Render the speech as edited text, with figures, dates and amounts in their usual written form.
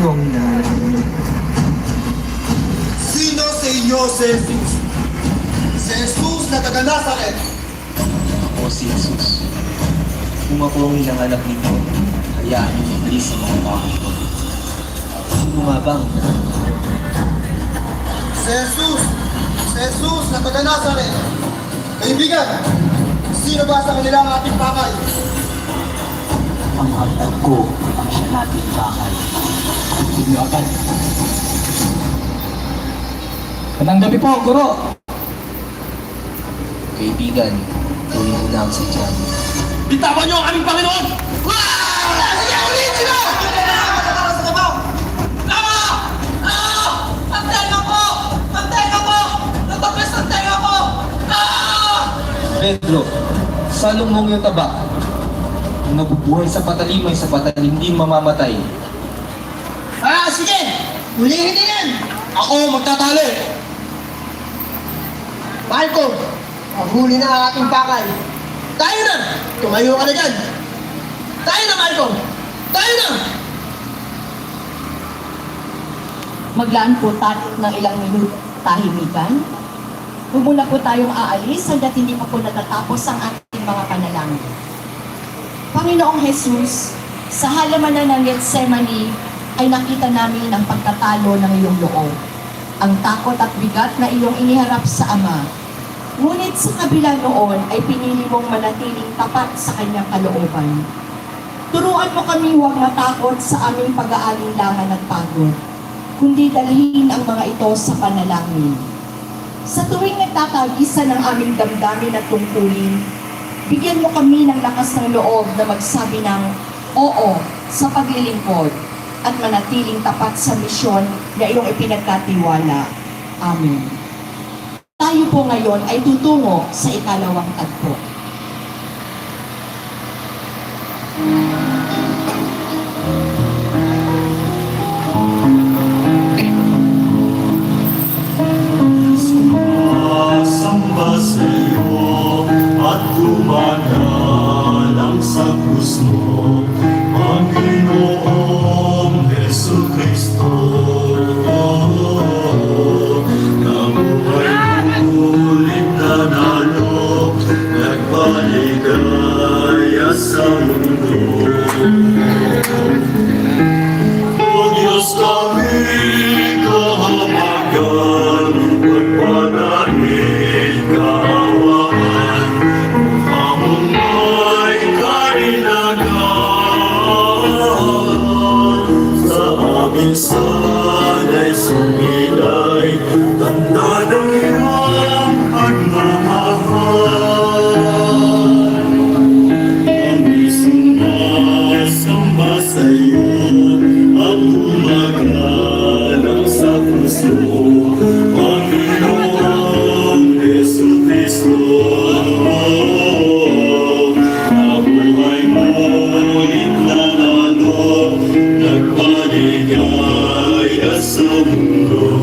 po ang hinahanap ninyo? Sino sa inyo si Jesus? Si Jesus na taga Nazaret. Ako si Jesus. Kung ako ang hinahanap ninyo, hayaan niyo iblis ang mga tao ko. Sino nga ba ang hinahanap? Si Jesus! Si Jesus na taga Nazaret. Kaibigan, sino ba sa kanila ang ating pakay? Ang hagdan ko ang siya nating bakal. Hindi niyo agad. Magandang gabi po, Guro. Kaibigan, tuloy mo na ang sadya mo. Bitawan niyo ang aming Panginoon! Sige, ulit sila! Tama! Ang tenga ko! Ang tenga ko! Natapos ang tenga ko! Pedro, salong mong yung taba. Kung nabubuhay sa patalim ay sa patalim din mamamatay. Sige! Ulihin niyo yan! Ako magtatali! Malcolm, ang huli na ang ating pakay. Tayo na! Tumayo ka na dyan! Tayo na, Malcolm! Tayo na! Maglaan po tayo ng ilang minuto tahimikan. Huwag muna po tayong aalis hanggat hindi pa po natatapos ang ating mga panalangin. Panginoong Jesus, sa halamanan ng Getsemani ay nakita namin ang pagtatalo ng iyong loob, ang takot at bigat na iyong iniharap sa Ama. Ngunit sa kabila noon ay pinili mong manatiling tapat sa kanyang kalooban. Turuan mo kami huwag matakot sa aming pag-aalinlangan at pagod, kundi dalhin ang mga ito sa panalangin. Sa tuwing nagtatagisa ng aming damdamin at tungkulin, bigyan mo kami ng lakas ng loob na magsabi ng oo sa paglilingkod at manatiling tapat sa misyon na iyong ipinagkatiwala. Amen. Tayo po ngayon ay tutungo sa ikalawang tagpo. Samba sa iyo at lumanalang sa krus mo, Panginoong Jesucristo. Nabuhay ulit nanalo, nagpaligaya sa mundo. O Diyos kami kahamagan, magpananil kaawaan, among may karinagan. Sa aming sana'y sumilay, tanda ng iyong pagmamahal. Kami sumasamba sa iyo at gumagalang sa puso, Panginoong Jesucristo. Nabuhay ngunit nanalo, nagpaligaya sa mundo.